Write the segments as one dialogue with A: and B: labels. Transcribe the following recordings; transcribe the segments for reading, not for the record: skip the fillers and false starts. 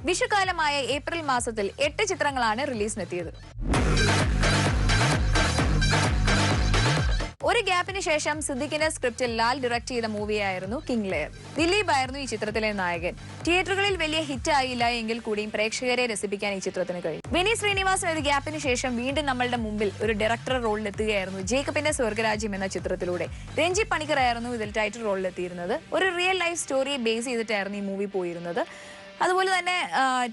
A: വിഷുകാലമായ April മാസത്തിൽ 8 ചിത്രങ്ങളാണ് റിലീസിനെത്തിയത്. ഒരു ഗ്യാപ്പിന് ശേഷം സിദ്ദിഖിന്റെ സ്ക്രിപ്റ്റിൽ ലാൽ ഡയറക്ട് ചെയ്ത മൂവിയായിരുന്നു കിങ് ലെയർ. ദിലീപ് ആയിരുന്നു ഈ ചിത്രത്തിലെ നായകൻ. തിയേറ്ററുകളിൽ വലിയ ഹിറ്റ് ആയില്ല എങ്കിൽ കൂടിയും പ്രേക്ഷകരെ രസിപ്പിക്കാൻ ഈ ചിത്രത്തിന് കഴിയും. വിനീത് ശ്രീനിവാസൻ ഒരു ഗ്യാപ്പിന് ശേഷം വീണ്ടും നമ്മളുടെ മുമ്പിൽ ഒരു ഡയറക്ടർ റോളിലെത്തുകയായിരുന്നു ജേക്കബിന്റെ സ്വർഗരാജ്യം എന്ന ചിത്രത്തിലൂടെ. രഞ്ജി പണിക്കർ ആയിരുന്നു ഇതിൽ ടൈറ്റിൽ റോളിലെത്തിയിരുന്നത്. ഒരു റിയൽ ലൈഫ് സ്റ്റോറിയെ ബേസ് ചെയ്തിട്ടായിരുന്നു ഈ മൂവി പോയിരുന്നത്. അതുപോലെ തന്നെ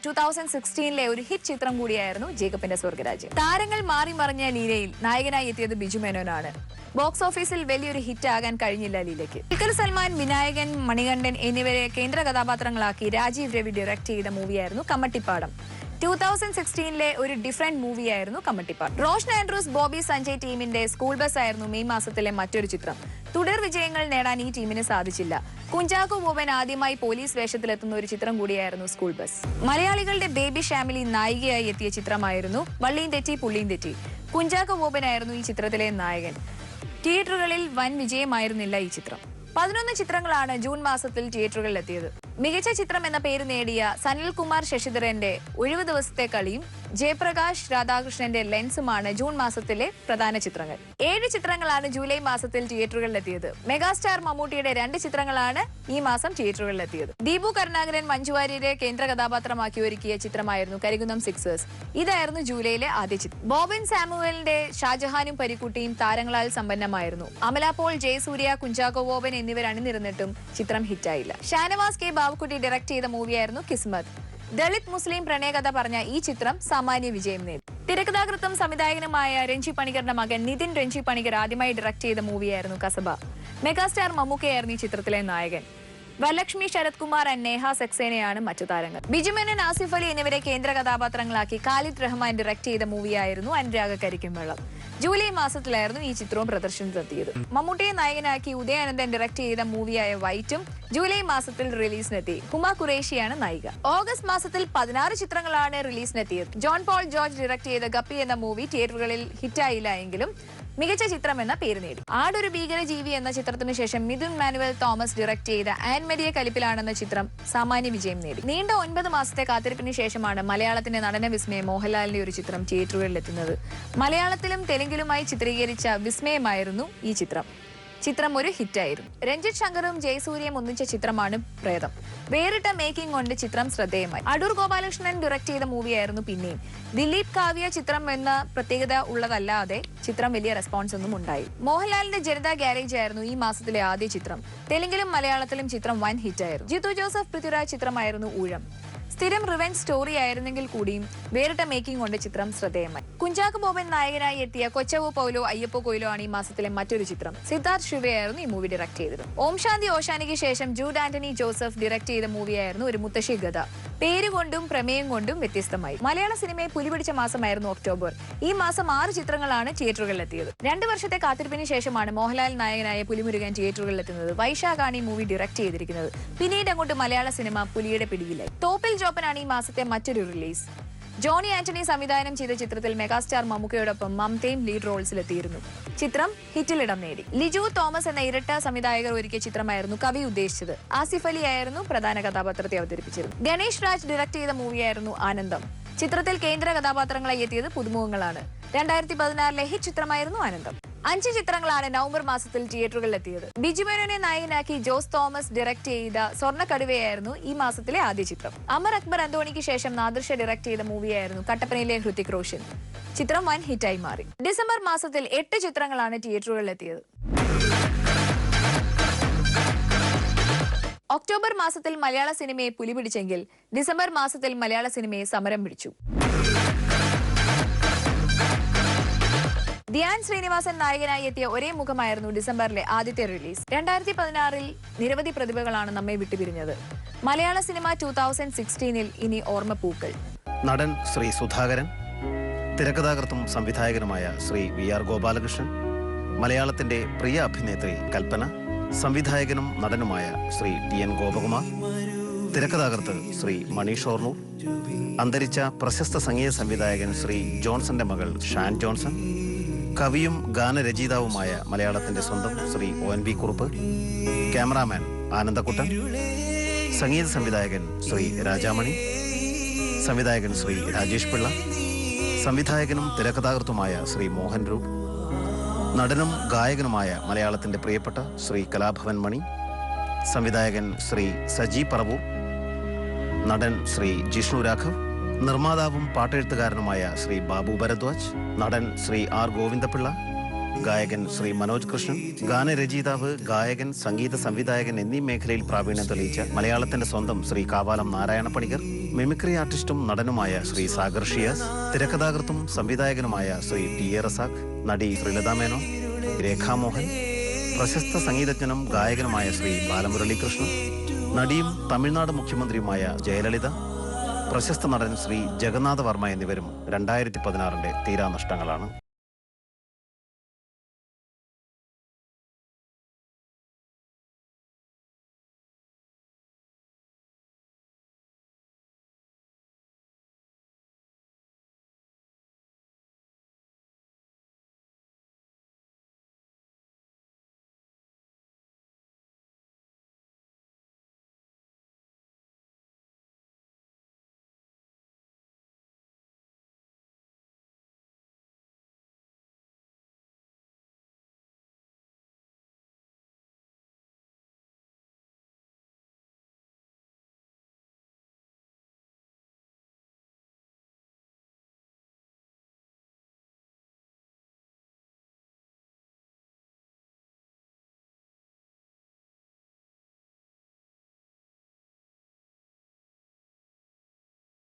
A: 2016 ഒരു ഹിറ്റ് ചിത്രം കൂടിയായിരുന്നു ജേക്കബിന്റെ സ്വർഗരാജ്യം. താരങ്ങൾ മാറി മറിഞ്ഞ ലീലയിൽ നായകനായി എത്തിയത് ബിജു മേനോനാണ്. ബോക്സ് ഓഫീസിൽ വലിയൊരു ഹിറ്റ് ആകാൻ കഴിഞ്ഞില്ല ലീലയ്ക്ക്. ദുൽഖർ സൽമാൻ, വിനായകൻ, മണികണ്ഠൻ എന്നിവരെ കേന്ദ്ര കഥാപാത്രങ്ങളാക്കി രാജീവ് രവി ഡയറക്ട് ചെയ്ത മൂവിയായിരുന്നു കമ്മട്ടിപ്പാടം. 2016 ഒരു ഡിഫറെന്റ് മൂവിയായിരുന്നു കമ്മട്ടിപ്പാടം. റോഷൻ ആൻഡ്രൂസ്, ബോബി സഞ്ജയ് ടീമിന്റെ സ്കൂൾ ബസ് ആയിരുന്നു മെയ് മാസത്തിലെ മറ്റൊരു ചിത്രം. തുടർ വിജയങ്ങൾ നേടാൻ ഈ ടീമിന് സാധിച്ചില്ല. കുഞ്ചാക്കോ ബോബൻ ആദ്യമായി പോലീസ് വേഷത്തിലെത്തുന്ന ഒരു ചിത്രം കൂടിയായിരുന്നു സ്കൂൾ ബസ്. മലയാളികളുടെ ബേബി ഷാമിലി നായികയായി എത്തിയ ചിത്രമായിരുന്നു വള്ളിയും തെറ്റി പുള്ളിയും തെറ്റി. കുഞ്ചാക്കോ ബോബനായിരുന്നു ഈ ചിത്രത്തിലെ നായകൻ. തിയേറ്ററുകളിൽ വൻ വിജയമായിരുന്നില്ല ഈ ചിത്രം. 11 ചിത്രങ്ങളാണ് ജൂൺ മാസത്തിൽ തിയേറ്ററുകളിലെത്തിയത്. മികച്ച ചിത്രം എന്ന പേര് നേടിയ സനിൽകുമാർ ശശിധരന്റെ ഒഴിവ് ദിവസത്തെ കളിയും ജയപ്രകാശ് രാധാകൃഷ്ണന്റെ ലെൻസുമാണ് ജൂൺ മാസത്തിലെ പ്രധാന ചിത്രങ്ങൾ. 7 ചിത്രങ്ങളാണ് ജൂലൈ മാസത്തിൽ തിയേറ്ററുകളിലെത്തിയത്. മെഗാസ്റ്റാർ മമ്മൂട്ടിയുടെ 2 ചിത്രങ്ങളാണ് ഈ മാസം തിയേറ്ററുകളിലെത്തിയത്. ദീപു കരുണാകരൻ, മഞ്ജു വാര്യരെ കേന്ദ്ര കഥാപാത്രമാക്കി ഒരുക്കിയ ചിത്രമായിരുന്നു കരികുന്നം സിക്സേഴ്സ്. ഇതായിരുന്നു ജൂലൈയിലെ ആദ്യ ചിത്രം. ബോബിൻ സാമുവലിന്റെ ഷാജഹാനും പരിക്കുട്ടിയും താരങ്ങളാൽ സമ്പന്നമായിരുന്നു. അമല പോൾ, ജയസൂര്യ, കുഞ്ചാക്കോ ബോബൻ എന്നിവർ അണിനിരന്നിട്ടും ചിത്രം ഹിറ്റായില്ല. ഷാനവാസ് കെ ബാബുക്കുട്ടി ഡയറക്ട് ചെയ്ത മൂവിയായിരുന്നു കിസ്മത്ത്. ദളിത് മുസ്ലിം പ്രണയകഥ പറഞ്ഞ ഈ ചിത്രം സാമാന്യ വിജയം നേടി. തിരക്കഥാകൃത്തും സംവിധായകനുമായ രഞ്ജി പണിക്കറിന്റെ മകൻ നിതിൻ രഞ്ജി പണിക്കർ ആദ്യമായി ഡയറക്ട് ചെയ്ത മൂവിയായിരുന്നു കസബ. മെഗാസ്റ്റാർ മമ്മൂക്കയായിരുന്നു ഈ ചിത്രത്തിലെ നായകൻ. വരലക്ഷ്മി, ശരത് കുമാർ ആൻഡ് നേഹ സക്സേനയാണ് മറ്റു താരങ്ങൾ. ബിജു മേനോൻ, ആസിഫ് അലി എന്നിവരെ കേന്ദ്ര കഥാപാത്രങ്ങളാക്കി ഖാലിദ് റഹ്മാൻ ഡയറക്ട് ചെയ്ത മൂവിയായിരുന്നു അനുരാഗ കരിക്കും വെള്ളം. ജൂലൈ മാസത്തിലായിരുന്നു ഈ ചിത്രവും പ്രദർശനത്തിലെത്തിയത്. മമ്മൂട്ടിയെ നായകനാക്കി ഉദയാനന്ദൻ ഡയറക്ട് ചെയ്ത മൂവിയായ വൈറ്റും ജൂലൈ മാസത്തിൽ റിലീസിനെത്തി. ഹുമ ഖുറേഷിയാണ് നായിക. ഓഗസ്റ്റ് മാസത്തിൽ 16 ചിത്രങ്ങളാണ് റിലീസിനെത്തിയത്. ജോൺ പോൾ ജോർജ് ഡയറക്ട് ചെയ്ത ഗപ്പി എന്ന മൂവി തിയേറ്ററുകളിൽ ഹിറ്റായില്ല എങ്കിലും മികച്ച ചിത്രം എന്ന പേര് നേടി. ആടൊരു ഭീകരജീവി എന്ന ചിത്രത്തിനു ശേഷം മിഥുൻ മാനുവൽ തോമസ് ഡയറക്ട് ചെയ്ത ആൻ മരിയ കലിപ്പിലാണെന്ന ചിത്രം സാമാന്യ വിജയം നേടി. നീണ്ട 9 മാസത്തെ കാത്തിരിപ്പിന് ശേഷമാണ് മലയാളത്തിന്റെ നടന വിസ്മയ മോഹൻലാലിന്റെ ഒരു ചിത്രം തിയേറ്ററുകളിലെത്തുന്നത്. മലയാളത്തിലും തെലുങ്കിലുമായി ചിത്രീകരിച്ച വിസ്മയമായിരുന്നു ഈ ചിത്രം. ചിത്രം ഒരു ഹിറ്റായിരുന്നു. രഞ്ജിത്ത് ശങ്കറും ജയസൂര്യയും ഒന്നിച്ച ചിത്രമാണ് പ്രേതം. വേറിട്ട മേക്കിംഗ് കൊണ്ട് ചിത്രം ശ്രദ്ധേയമായി. അടൂർ ഗോപാലകൃഷ്ണൻ ഡയറക്ട് ചെയ്ത മൂവിയായിരുന്നു പിന്നെയും. ദിലീപ് കാവ്യ ചിത്രം എന്ന പ്രത്യേകത ഉള്ളതല്ലാതെ ചിത്രം വലിയ റെസ്പോൺസ് ഒന്നും ഉണ്ടായി. മോഹൻലാലിന്റെ ജനതാ ഗ്യാരേജ് ആയിരുന്നു ഈ മാസത്തിലെ ആദ്യ ചിത്രം. തെലുങ്കിലും മലയാളത്തിലും ചിത്രം വൻ ഹിറ്റായിരുന്നു. ജിത്തു ജോസഫ് പൃഥ്വിരാജ് ചിത്രമായിരുന്നു ഊഴം. സ്ഥിരം റിവെഞ്ച് സ്റ്റോറി ആയിരുന്നെങ്കിൽ കൂടിയും വേറിട്ട മേക്കിംഗ് കൊണ്ട് ചിത്രം ശ്രദ്ധേയമായി. കുഞ്ചാക്കോ ബോബൻ നായകനായി എത്തിയ കൊച്ചവു പൗലോ അയ്യപ്പോ കൊയിലോ ആണ് ഈ മാസത്തിലെ മറ്റൊരു ചിത്രം. സിദ്ധാർത്ഥ് ശിവയായിരുന്നു ഈ മൂവി ഡയറക്ട് ചെയ്തത്. ഓം ശാന്തി ഓശാനിക്ക് ശേഷം ജൂഡ് ആന്റണി ജോസഫ് ഡയറക്ട് ചെയ്ത മൂവിയായിരുന്നു ഒരു മുത്തശ്ശി ഗത. പേരുകൊണ്ടും പ്രമേയം കൊണ്ടും വ്യത്യസ്തമായി. മലയാള സിനിമയെ പുലിപിടിച്ച മാസമായിരുന്നു ഒക്ടോബർ. ഈ മാസം 6 ചിത്രങ്ങളാണ് തിയേറ്ററുകളിലെത്തിയത്. 2 വർഷത്തെ കാത്തിരിപ്പിന് ശേഷമാണ് മോഹൻലാൽ നായകനായ പുലിമുരുകൻ തിയേറ്ററുകളിലെത്തുന്നത്. വൈശാഖാണ് ഈ മൂവി ഡയറക്ട് ചെയ്തിരിക്കുന്നത്. പിന്നീട് അങ്ങോട്ട് മലയാള സിനിമ പുലിയുടെ പിടിയിലായി. തോപ്പിൽ ജോപ്പനാണ് ഈ മാസത്തെ മറ്റൊരു റിലീസ്. ജോണി ആന്റണി സംവിധാനം ചെയ്ത ചിത്രത്തിൽ മെഗാസ്റ്റാർ മമ്മൂക്കയോടൊപ്പം മമതയും ലീഡ് റോൾസിലെത്തിയിരുന്നു. ചിത്രം ഹിറ്റിലിടം നേടി. ലിജു തോമസ് എന്ന ഇരട്ട സംവിധായകർ ഒരുക്കിയ ചിത്രമായിരുന്നു കവി ഉദ്ദേശിച്ചത്. ആസിഫ് അലി ആയിരുന്നു പ്രധാന കഥാപാത്രത്തെ അവതരിപ്പിച്ചത്. ഗണേഷ് രാജ് ഡയറക്ട് ചെയ്ത മൂവിയായിരുന്നു ആനന്ദം. ചിത്രത്തിൽ കേന്ദ്ര കഥാപാത്രങ്ങളായി എത്തിയത് പുതുമുഖങ്ങളാണ്. 2016 ഹിറ്റ് ചിത്രമായിരുന്നു ആനന്ദം. 5 ചിത്രങ്ങളാണ് നവംബർ മാസത്തിൽ തിയേറ്ററുകളിലെത്തിയത്. ബിജു മേനോനെ നായകനാക്കി ജോസ് തോമസ് ഡയറക്ട് ചെയ്ത സ്വർണ്ണക്കടുവയായിരുന്നു ഈ മാസത്തിലെ ആദ്യ ചിത്രം. അമർ അക്ബർ അന്തോണിക്ക് ശേഷം നാദിർഷ ഡയറക്ട് ചെയ്ത മൂവിയായിരുന്നു കട്ടപ്പനയിലെ ഹൃതിക് റോഷൻ. ചിത്രം വൻ ഹിറ്റായി മാറി. ഡിസംബർ മാസത്തിൽ 8 ചിത്രങ്ങളാണ് തിയേറ്ററുകളിലെത്തിയത്. ഒക്ടോബർ മാസത്തിൽ മലയാള സിനിമയെ പുലിപിടിച്ചെങ്കിൽ ഡിസംബർ മാസത്തിൽ മലയാള സിനിമയെ സമരം പിടിച്ചു. ധ്യാൻ ശ്രീനിവാസൻ നായകനായി എത്തിയ ഒരേ മുഖമായിരുന്നു ഡിസംബറിലെ ആദ്യത്തെ റിലീസ്. 2016 നിരവധി പ്രതിഭകളാണ് നമ്മെ വിട്ടുപിരിഞ്ഞത്. മലയാള സിനിമ 2016 ഇനി ഓർമ്മപ്പൂക്കൾ.
B: നടൻ ശ്രീ സുധാകരൻ, തിരക്കഥാകൃത്തും സംവിധായകനുമായ ശ്രീ VR ഗോപാലകൃഷ്ണൻ, മലയാളത്തിന്റെ പ്രിയ അഭിനേത്രി കൽപ്പന, സംവിധായകനും നടനുമായ ശ്രീ TN ഗോപകുമാർ, തിരക്കഥാകൃത്ത് ശ്രീ മണി ഷോർണൂർ, അന്തരിച്ച പ്രശസ്ത സംഗീത സംവിധായകൻ ശ്രീ ജോൺസന്റെ മകൾ ഷാൻ ജോൺസൺ, കവിയും ഗാനരചയിതാവുമായ മലയാളത്തിന്റെ സ്വന്തം ശ്രീ ONV കുറുപ്പ്, ക്യാമറാമാൻ ആനന്ദക്കുട്ടൻ, സംഗീത സംവിധായകൻ ശ്രീ രാജാമണി, സംവിധായകൻ ശ്രീ രാജേഷ് പിള്ള, സംവിധായകനും തിരക്കഥാകൃത്തുമായ ശ്രീ മോഹൻ രൂപ്, നടനും ഗായകനുമായ മലയാളത്തിന്റെ പ്രിയപ്പെട്ട ശ്രീ കലാഭവൻ മണി, സംവിധായകൻ ശ്രീ സജി പറവൂർ, നടൻ ശ്രീ ജിഷ്ണു രാഘവ്, നിർമ്മാതാവും പാട്ടെഴുത്തുകാരനുമായ ശ്രീ ബാബു ഭരദ്വാജ്, നടൻ ശ്രീ ആർ ഗോവിന്ദപിള്ള, ഗായകൻ ശ്രീ മനോജ് കൃഷ്ണൻ, ഗാനരചയിതാവ്, ഗായകൻ, സംഗീത സംവിധായകൻ എന്നീ മേഖലയിൽ പ്രാവീണ്യം തെളിയിച്ച മലയാളത്തിന്റെ സ്വന്തം ശ്രീ കാവാലം നാരായണ പണിക്കർ, മിമിക്രി ആർട്ടിസ്റ്റും നടനുമായ ശ്രീ സാഗർ ഷിയാസ്, തിരക്കഥാകൃത്തും സംവിധായകനുമായ ശ്രീ ടി എ റസാഖ്, നടി ശ്രീലത മേനോൻ, രേഖാമോഹൻ, പ്രശസ്ത സംഗീതജ്ഞനും ഗായകനുമായ ശ്രീ ബാലമുരളീകൃഷ്ണൻ, നടിയും തമിഴ്നാട് മുഖ്യമന്ത്രിയുമായ ജയലളിത, പ്രശസ്ത നടൻ ശ്രീ ജഗന്നാഥ വർമ്മ എന്നിവരും 2016 തീരാനഷ്ടങ്ങളാണ്.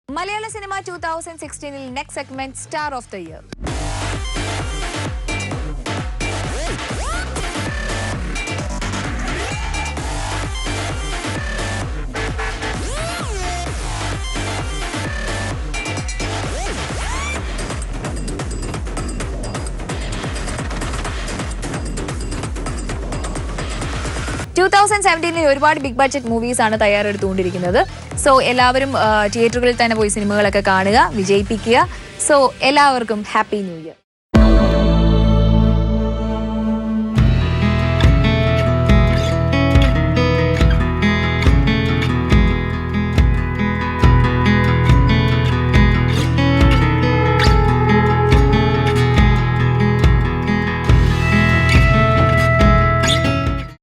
A: മലയാള cinema 2016 next segment star of the year. ഒരുപാട് ബിഗ് ബഡ്ജറ്റ് മൂവീസ് ആണ് തയ്യാറെടുത്തുകൊണ്ടിരിക്കുന്നത്. സോ എല്ലാവരും തിയേറ്ററുകളിൽ തന്നെ പോയി സിനിമകളൊക്കെ കാണുക, വിജയിപ്പിക്കുക. സോ എല്ലാവർക്കും ഹാപ്പി ന്യൂ ഇയർ.